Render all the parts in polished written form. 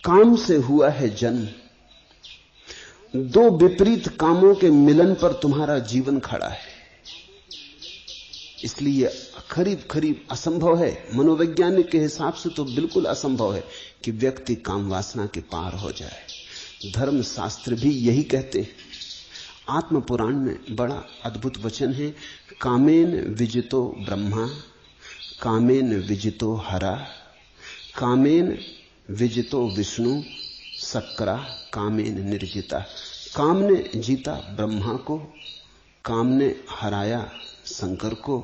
काम से हुआ है जन्म। दो विपरीत कामों के मिलन पर तुम्हारा जीवन खड़ा है। इसलिए करीब करीब असंभव है, मनोवैज्ञानिक के हिसाब से तो बिल्कुल असंभव है कि व्यक्ति काम वासना के पार हो जाए। धर्म शास्त्र भी यही कहते हैं। आत्म पुराण में बड़ा अद्भुत वचन है, कामेन विजितो ब्रह्मा कामेन विजितो हरा कामेन विजितो विष्णु सक्रा कामेन निर्जिता। काम ने जीता ब्रह्मा को, काम ने हराया शंकर को,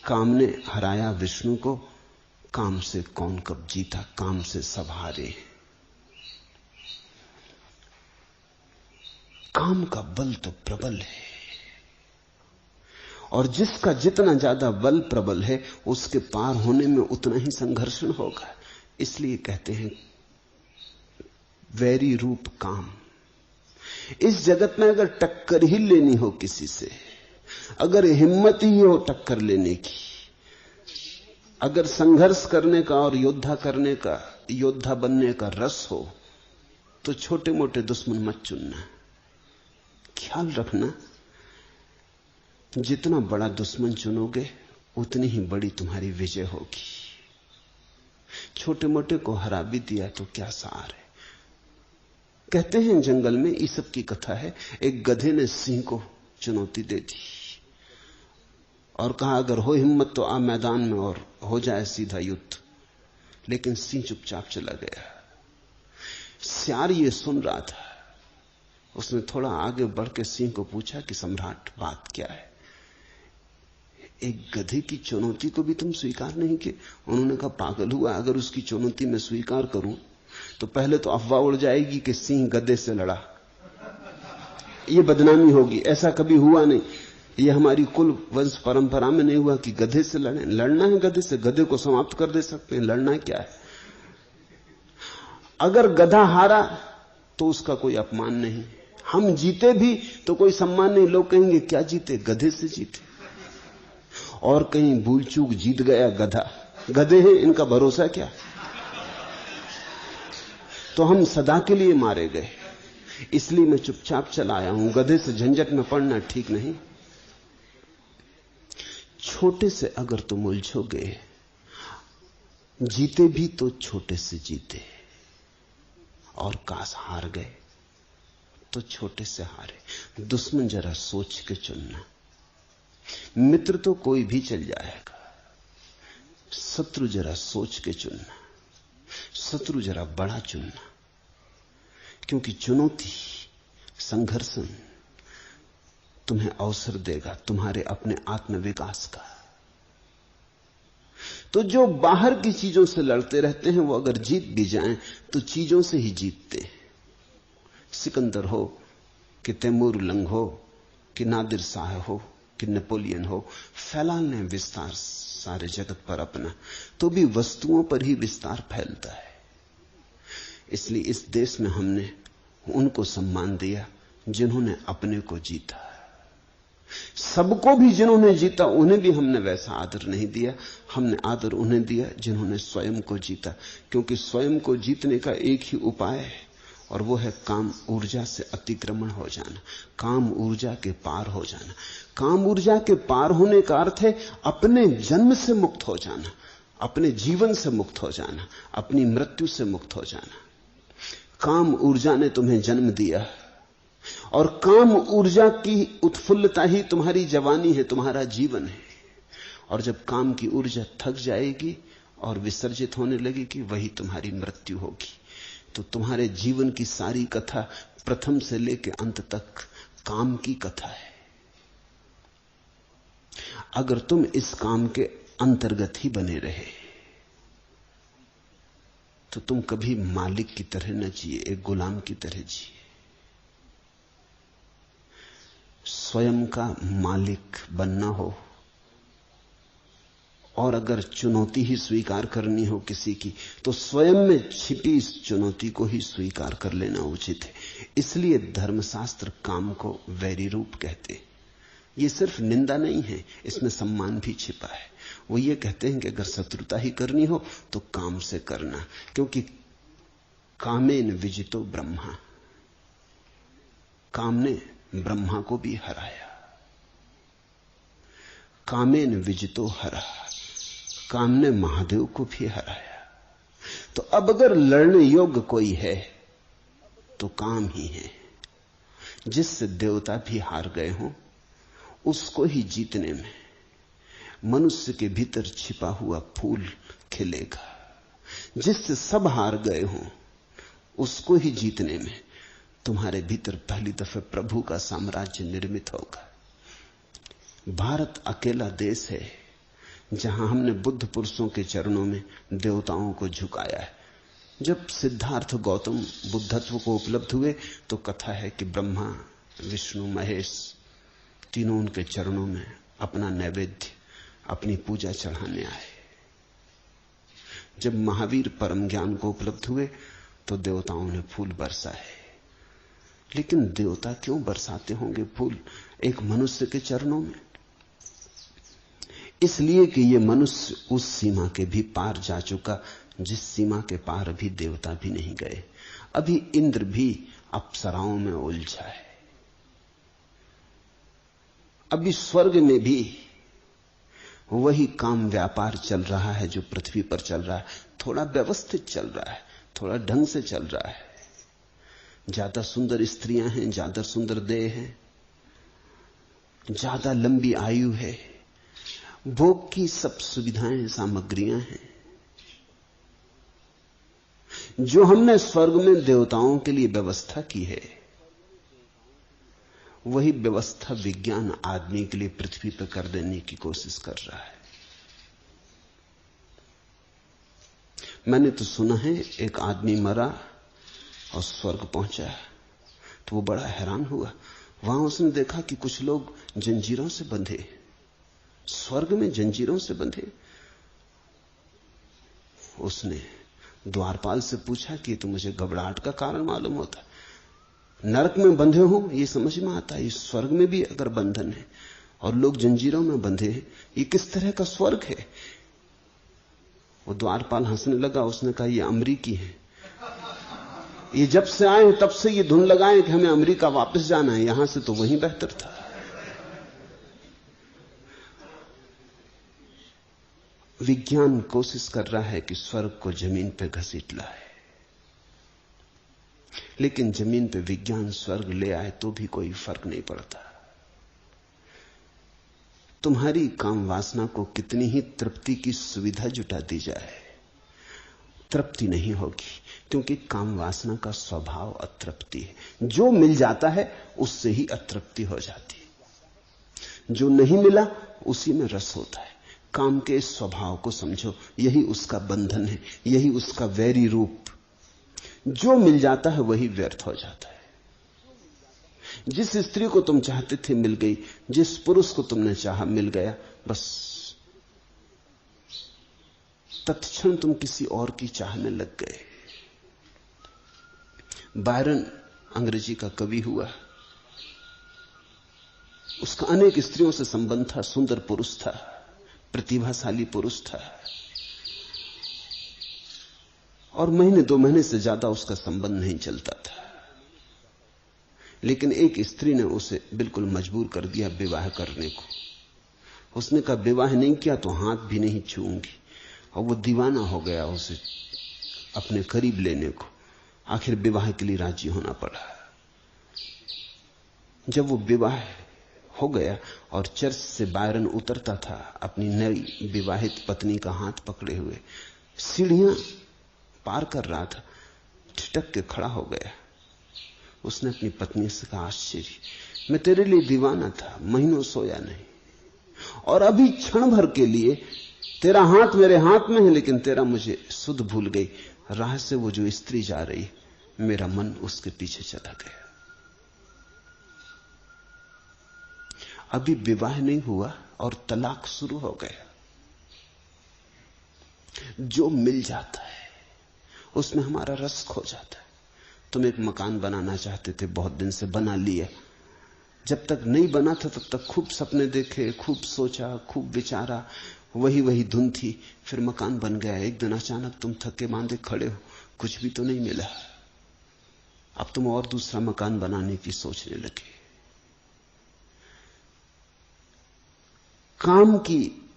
काम ने हराया विष्णु को। काम से कौन कब जीता? काम से सब हारे। काम का बल तो प्रबल है, और जिसका जितना ज्यादा बल प्रबल है उसके पार होने में उतना ही संघर्षण होगा। इसलिए कहते हैं वैरी रूप काम। इस जगत में अगर टक्कर ही लेनी हो किसी से, अगर हिम्मत ही हो टक्कर लेने की, अगर संघर्ष करने का और योद्धा करने का, योद्धा बनने का रस हो, तो छोटे मोटे दुश्मन मत चुनना। ख्याल रखना, जितना बड़ा दुश्मन चुनोगे उतनी ही बड़ी तुम्हारी विजय होगी। छोटे मोटे को हरा भी दिया तो क्या सार है। कहते हैं जंगल में, ईसप की कथा है, एक गधे ने सिंह को चुनौती दे दी और कहा अगर हो हिम्मत तो आ मैदान में और हो जाए सीधा युद्ध। लेकिन सिंह चुपचाप चला गया। सियार ये सुन रहा था। उसने थोड़ा आगे बढ़ के सिंह को पूछा कि सम्राट बात क्या है? एक गधे की चुनौती को भी तुम स्वीकार नहीं किए? उन्होंने कहा पागल हुआ, अगर उसकी चुनौती मैं स्वीकार करूं तो पहले तो अफवाह उड़ जाएगी कि सिंह गधे से लड़ा, ये बदनामी होगी। ऐसा कभी हुआ नहीं, ये हमारी कुल वंश परंपरा में नहीं हुआ कि गधे से लड़े। लड़ना है गधे से, गधे को समाप्त कर दे सकते हैं, लड़ना क्या है। अगर गधा हारा तो उसका कोई अपमान नहीं, हम जीते भी तो कोई सम्मान नहीं। लोग कहेंगे क्या जीते? गधे से जीते। और कहीं भूल चूक जीत गया गधा, गधे हैं इनका भरोसा क्या? तो हम सदा के लिए मारे गए। इसलिए मैं चुपचाप चला आया हूं। गधे से झंझट में पड़ना ठीक नहीं। छोटे से अगर तुम उलझोगे, जीते भी तो छोटे से जीते, और काश हार गए तो छोटे से हारे। दुश्मन जरा सोच के चुनना। मित्र तो कोई भी चल जाएगा, शत्रु जरा सोच के चुनना। शत्रु जरा बड़ा चुनना, क्योंकि चुनौती, संघर्षण तुम्हें अवसर देगा तुम्हारे अपने आत्मविकास का। तो जो बाहर की चीजों से लड़ते रहते हैं वो अगर जीत भी जाएं तो चीजों से ही जीतते। सिकंदर हो कि तैमूर लंग हो कि नादिर शाह हो कि नेपोलियन हो, फैलाल ने विस्तार सारे जगत पर अपना, तो भी वस्तुओं पर ही विस्तार फैलता है। इसलिए इस देश में हमने उनको सम्मान दिया जिन्होंने अपने को जीता। सबको भी जिन्होंने जीता उन्हें भी हमने वैसा आदर नहीं दिया। हमने आदर उन्हें दिया जिन्होंने स्वयं को जीता, क्योंकि स्वयं को जीतने का एक ही उपाय है, और वो है काम ऊर्जा से अतिक्रमण हो जाना, काम ऊर्जा के पार हो जाना। काम ऊर्जा के पार होने का अर्थ है अपने जन्म से मुक्त हो जाना, अपने जीवन से मुक्त हो जाना, अपनी मृत्यु से मुक्त हो जाना। काम ऊर्जा ने तुम्हें जन्म दिया, और काम ऊर्जा की उत्फुल्लता ही तुम्हारी जवानी है, तुम्हारा जीवन है। और जब काम की ऊर्जा थक जाएगी और विसर्जित होने लगेगी, वही तुम्हारी मृत्यु होगी। तो तुम्हारे जीवन की सारी कथा प्रथम से लेकर अंत तक काम की कथा है। अगर तुम इस काम के अंतर्गत ही बने रहे तो तुम कभी मालिक की तरह न जिए, एक गुलाम की तरह जिए। स्वयं का मालिक बनना हो, और अगर चुनौती ही स्वीकार करनी हो किसी की, तो स्वयं में छिपी इस चुनौती को ही स्वीकार कर लेना उचित है। इसलिए धर्मशास्त्र काम को वैरी रूप कहते। ये सिर्फ निंदा नहीं है, इसमें सम्मान भी छिपा है। वो ये कहते हैं कि अगर शत्रुता ही करनी हो तो काम से करना, क्योंकि कामेन विजितो ब्रह्मा, काम ने ब्रह्मा को भी हराया। कामेन विजितो हरा, काम ने महादेव को भी हराया। तो अब अगर लड़ने योग्य कोई है तो काम ही है। जिससे देवता भी हार गए हों, उसको ही जीतने में मनुष्य के भीतर छिपा हुआ फूल खिलेगा। जिससे सब हार गए हों, उसको ही जीतने में तुम्हारे भीतर पहली दफे प्रभु का साम्राज्य निर्मित होगा। भारत अकेला देश है जहां हमने बुद्ध पुरुषों के चरणों में देवताओं को झुकाया है। जब सिद्धार्थ गौतम बुद्धत्व को उपलब्ध हुए तो कथा है कि ब्रह्मा, विष्णु, महेश तीनों उनके चरणों में अपना नैवेद्य, अपनी पूजा चढ़ाने आए। जब महावीर परम ज्ञान को उपलब्ध हुए तो देवताओं ने फूल बरसाए। लेकिन देवता क्यों बरसाते होंगे फूल एक मनुष्य के चरणों में? इसलिए कि ये मनुष्य उस सीमा के भी पार जा चुका जिस सीमा के पार अभी देवता भी नहीं गए। अभी इंद्र भी अप्सराओं में उलझा है। अभी स्वर्ग में भी वही काम व्यापार चल रहा है जो पृथ्वी पर चल रहा है। थोड़ा व्यवस्थित चल रहा है, थोड़ा ढंग से चल रहा है। ज्यादा सुंदर स्त्रियां हैं, ज्यादा सुंदर देह है, ज्यादा लंबी आयु है, भोग की सब सुविधाएं, सामग्रियां हैं। जो हमने स्वर्ग में देवताओं के लिए व्यवस्था की है, वही व्यवस्था विज्ञान आदमी के लिए पृथ्वी पर कर देने की कोशिश कर रहा है। मैंने तो सुना है एक आदमी मरा और स्वर्ग पहुंचा, तो वो बड़ा हैरान हुआ। वहां उसने देखा कि कुछ लोग जंजीरों से बंधे, स्वर्ग में जंजीरों से बंधे। उसने द्वारपाल से पूछा कि तो मुझे घबराहट का कारण मालूम होता, नरक में बंधे हो ये समझ में आता है, इस स्वर्ग में भी अगर बंधन है और लोग जंजीरों में बंधे हैं, ये किस तरह का स्वर्ग है? वो द्वारपाल हंसने लगा। उसने कहा ये अमरीकी है, ये जब से आए तब से ये धुन लगाए कि हमें अमेरिका वापस जाना है, यहां से तो वहीं बेहतर था। विज्ञान कोशिश कर रहा है कि स्वर्ग को जमीन पर घसीट लाए, लेकिन जमीन पे विज्ञान स्वर्ग ले आए तो भी कोई फर्क नहीं पड़ता। तुम्हारी काम वासना को कितनी ही तृप्ति की सुविधा जुटा दी जाए, तृप्ति नहीं होगी, क्योंकि काम वासना का स्वभाव अतृप्ति है। जो मिल जाता है उससे ही अतृप्ति हो जाती है, जो नहीं मिला उसी में रस होता है। काम के स्वभाव को समझो, यही उसका बंधन है, यही उसका वैरी रूप। जो मिल जाता है वही व्यर्थ हो जाता है। जिस स्त्री को तुम चाहते थे मिल गई, जिस पुरुष को तुमने चाहा मिल गया, बस तत्क्षण तुम किसी और की चाह में लग गए। बायरन अंग्रेजी का कवि हुआ, उसका अनेक स्त्रियों से संबंध था, सुंदर पुरुष था, प्रतिभाशाली पुरुष था, और महीने दो महीने से ज्यादा उसका संबंध नहीं चलता था। लेकिन एक स्त्री ने उसे बिल्कुल मजबूर कर दिया विवाह करने को। उसने कहा विवाह नहीं किया तो हाथ भी नहीं छूऊंगी, और वो दीवाना हो गया उसे अपने करीब लेने को। आखिर विवाह के लिए राजी होना पड़ा। जब वो विवाह हो गया और चर्च से बायरन उतरता था अपनी नई विवाहित पत्नी का हाथ पकड़े हुए, सीढ़ियां पार कर रहा था, ठिठक के खड़ा हो गया। उसने अपनी पत्नी से कहा, आश्चर्य, मैं तेरे लिए दीवाना था, महीनों सोया नहीं, और अभी क्षण भर के लिए तेरा हाथ मेरे हाथ में है, लेकिन तेरा मुझे सुध भूल गई। राह से वो जो स्त्री जा रही, मेरा मन उसके पीछे चला गया। अभी विवाह नहीं हुआ और तलाक शुरू हो गया। जो मिल जाता है उसमें हमारा रस खो जाता है। तुम एक मकान बनाना चाहते थे, बहुत दिन से बना लिया, जब तक नहीं बना था तब तक खूब सपने देखे, खूब सोचा, खूब विचारा, वही धुन थी। फिर मकान बन गया। एक दिन अचानक तुम थके मांदे खड़े हो, कुछ भी तो नहीं मिला। अब तुम और दूसरा मकान बनाने की सोचने लगे। काम की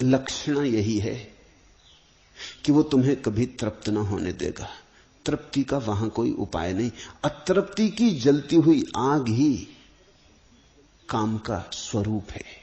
लक्षण यही है कि वो तुम्हें कभी तृप्त न होने देगा। तृप्ति का वहां कोई उपाय नहीं। अतृप्ति की जलती हुई आग ही काम का स्वरूप है।